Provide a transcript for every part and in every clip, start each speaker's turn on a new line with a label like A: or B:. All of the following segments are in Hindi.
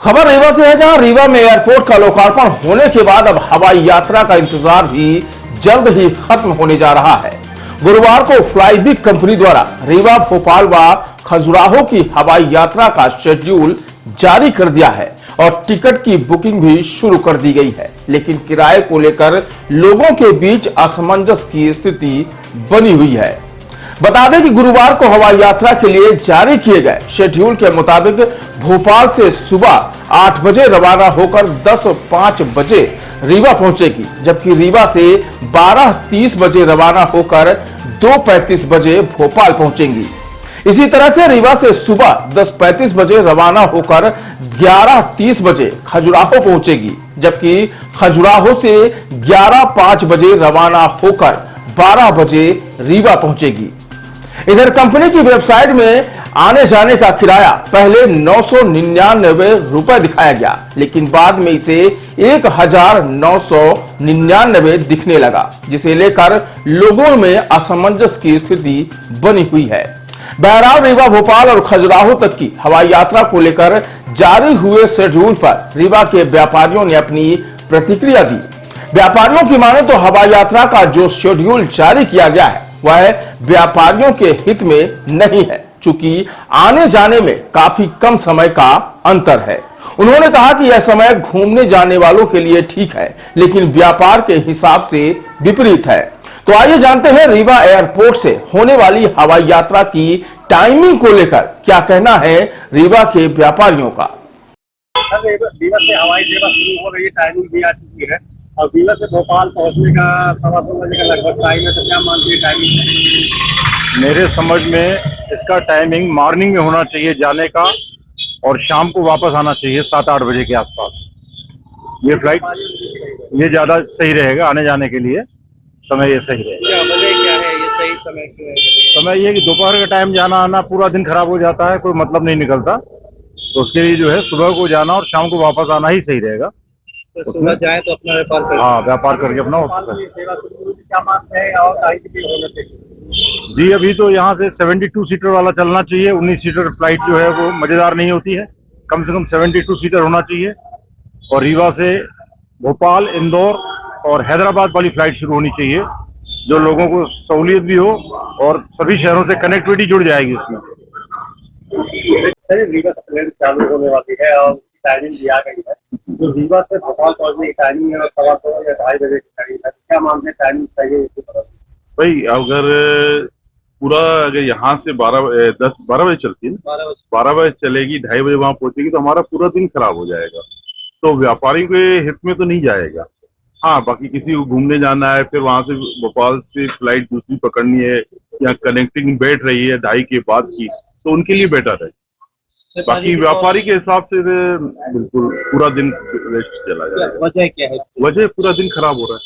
A: खबर रीवा से है, जहां रीवा में एयरपोर्ट का लोकार्पण होने के बाद अब हवाई यात्रा का इंतजार भी जल्द ही खत्म होने जा रहा है। गुरुवार को फ्लाईबिग कंपनी द्वारा रीवा, भोपाल व खजुराहो की हवाई यात्रा का शेड्यूल जारी कर दिया है और टिकट की बुकिंग भी शुरू कर दी गई है, लेकिन किराए को लेकर लोगों के बीच असमंजस की स्थिति बनी हुई है। बता दें कि गुरुवार को हवाई यात्रा के लिए जारी किए गए शेड्यूल के मुताबिक भोपाल से सुबह 8 बजे रवाना होकर 10:05 बजे रीवा पहुंचेगी, जबकि रीवा से 12:30 बजे रवाना होकर 2:35 बजे भोपाल पहुंचेंगी। इसी तरह से रीवा से सुबह 10:35 बजे रवाना होकर 11:30 बजे खजुराहो पहुंचेगी, जबकि खजुराहो से 11:05 बजे रवाना होकर 12 बजे रीवा पहुंचेगी। इधर कंपनी की वेबसाइट में आने जाने का किराया पहले 999 रुपए दिखाया गया, लेकिन बाद में इसे 1999 दिखने लगा, जिसे लेकर लोगों में असमंजस की स्थिति बनी हुई है। बहरहाल रीवा, भोपाल और खजुराहो तक की हवाई यात्रा को लेकर जारी हुए शेड्यूल पर रीवा के व्यापारियों ने अपनी प्रतिक्रिया दी। व्यापारियों की माने तो हवाई यात्रा का जो शेड्यूल जारी किया गया है वह व्यापारियों के हित में नहीं है, चूंकि आने जाने में काफी कम समय का अंतर है। उन्होंने कहा कि यह समय घूमने जाने वालों के लिए ठीक है, लेकिन व्यापार के हिसाब से विपरीत है। तो आइए जानते हैं रीवा एयरपोर्ट से होने वाली हवाई यात्रा की टाइमिंग को लेकर क्या कहना है रीवा के व्यापारियों का।
B: रीवा से हवाई सेवा शुरू हो रही है, टाइमिंग भी आ चुकी है और रीवा से भोपाल पहुंचने का 2:15 बजे का लगभग टाइम है। तो क्या मानती है टाइमिंग?
C: मेरे समझ में इसका टाइमिंग मॉर्निंग में होना चाहिए जाने का, और शाम को वापस आना चाहिए 7-8 बजे के आसपास। ये फ्लाइट ये ज्यादा सही रहेगा, आने जाने के लिए समय ये सही रहेगा।
B: क्या वजह क्या है ये सही समय क्यों है?
C: समय ये कि दोपहर का टाइम जाना आना पूरा दिन खराब हो जाता है, कोई मतलब नहीं निकलता। तो उसके लिए जो है सुबह को जाना और शाम को वापस आना ही सही रहेगा।
B: तो सुबह जाए तो अपना व्यापार करें।
C: हाँ, व्यापार करके अपना वापस आए।
B: सेवा शुरू हुई, क्या मानते हैं और टाइम कितनी होना चाहिए?
C: जी, अभी तो यहाँ से 72 सीटर वाला चलना चाहिए। 19 सीटर फ्लाइट जो है वो मजेदार नहीं होती है, कम से कम 72 सीटर होना चाहिए। और रीवा से भोपाल, इंदौर और हैदराबाद वाली फ्लाइट शुरू होनी चाहिए, जो लोगों को सहूलियत भी हो और सभी शहरों से कनेक्टिविटी जुड़ जाएगी उसमें।
B: रीवा से ट्रेन चालू होने वाली है और टाइमिंग भी आ गई है। जो रीवा से भोपाल पहुंचने की टाइमिंग है 2:15 या 2:30 बजे की टाइमिंग है। क्या मानते हैं टाइमिंग सही है?
D: भाई अगर यहाँ से 12 बजे चलती है ना, 12 बजे चलेगी, 2:30 बजे वहां पहुंचेगी, तो हमारा पूरा दिन खराब हो जाएगा। तो व्यापारी के हित में तो नहीं जाएगा। हाँ, बाकी किसी को घूमने जाना है, फिर वहां से भोपाल से फ्लाइट दूसरी पकड़नी है या कनेक्टिंग बैठ रही है 2:30 के बाद की, तो उनके लिए बेटर है। बाकी व्यापारी के हिसाब से बिल्कुल पूरा दिन वेस्ट चला जाएगा।
B: वजह क्या है?
D: वजह पूरा दिन खराब हो रहा है,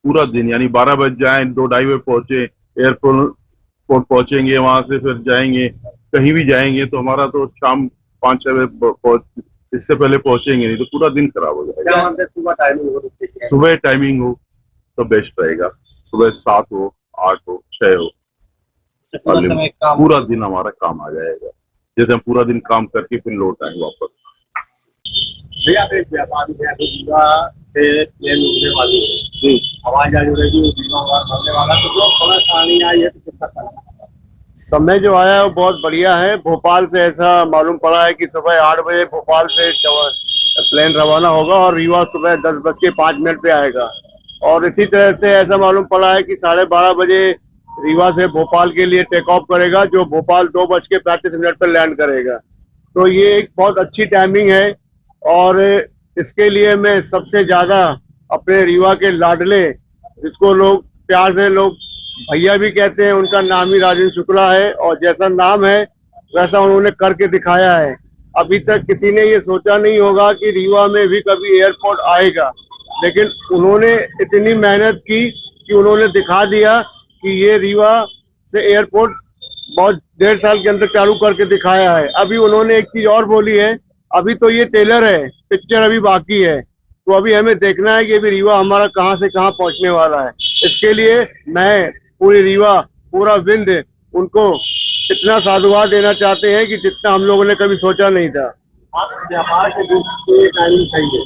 D: पूरा दिन। यानी 12 बजे जाए, 2-2:30 बजे पहुंचे, एयरपोर्ट पहुंचेंगे, वहां से फिर जाएंगे, कहीं भी जाएंगे तो हमारा तो शाम 5-6 बजे इससे पहले पहुंचेंगे नहीं, तो पूरा दिन खराब हो जाएगा।
B: क्या मानते हैं सुबह टाइमिंग हो?
D: सुबह टाइमिंग हो तो बेस्ट रहेगा। सुबह 7 हो, 8 हो, 6 हो, पूरा दिन हमारा काम आ जाएगा। जैसे हम पूरा दिन काम करके फिर लौट आए वापस।
B: भैया एक व्यापारी है जो रीवा से प्लेन उड़ने वाली है, हवाई जहाज उड़ेगी, रीवा भरने वाला, तो जो समय सारणी आई है तो कितना समय जो आया है वो बहुत बढ़िया है। भोपाल से ऐसा मालूम पड़ा है कि सुबह 8 बजे भोपाल से प्लेन रवाना होगा और रीवा सुबह 10:05 पे आएगा। और इसी तरह से ऐसा मालूम पड़ा है कि 12:30 बजे रीवा से भोपाल के लिए टेक ऑफ करेगा, जो भोपाल 2:35 पर लैंड करेगा। तो ये एक बहुत अच्छी टाइमिंग है और इसके लिए मैं सबसे ज्यादा अपने रीवा के लाडले, जिसको लोग प्यार से लोग भैया भी कहते हैं, उनका नाम ही राजेंद्र शुक्ला है और जैसा नाम है वैसा उन्होंने करके दिखाया है। अभी तक किसी ने ये सोचा नहीं होगा कि रीवा में भी कभी एयरपोर्ट आएगा, लेकिन उन्होंने इतनी मेहनत की कि उन्होंने दिखा दिया कि ये रीवा से एयरपोर्ट बहुत 1.5 साल के अंदर चालू करके दिखाया है। अभी उन्होंने एक चीज और बोली है, अभी तो ये टेलर है, पिक्चर अभी बाकी है। तो अभी हमें देखना है कि अभी रीवा हमारा कहां से कहां पहुंचने वाला है। इसके लिए मैं पूरी रीवा, पूरा विंध्य उनको इतना साधुवाद देना चाहते हैं कि जितना हम लोगों ने कभी सोचा नहीं था। आप व्यापार के दृष्टि से टाइमिंग सही है?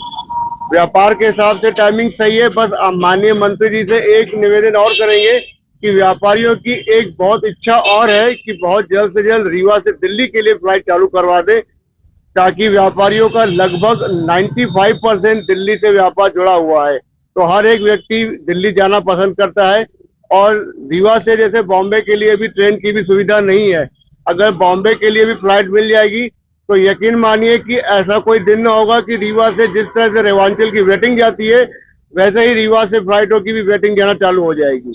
B: व्यापार के हिसाब से टाइमिंग सही है। बस माननीय मंत्री जी से एक निवेदन और करेंगे कि व्यापारियों की एक बहुत इच्छा और है कि बहुत जल्द से जल्द रीवा से दिल्ली के लिए फ्लाइट चालू करवा दे, ताकि व्यापारियों का लगभग 95% दिल्ली से व्यापार जुड़ा हुआ है। तो हर एक व्यक्ति दिल्ली जाना पसंद करता है और रीवा से जैसे बॉम्बे के लिए भी ट्रेन की भी सुविधा नहीं है। अगर बॉम्बे के लिए भी फ्लाइट मिल जाएगी तो यकीन मानिए कि ऐसा कोई दिन न होगा कि रीवा से जिस तरह से रेवांचल की वेटिंग जाती है वैसे ही रीवा से फ्लाइटों की भी वेटिंग जाना चालू हो जाएगी।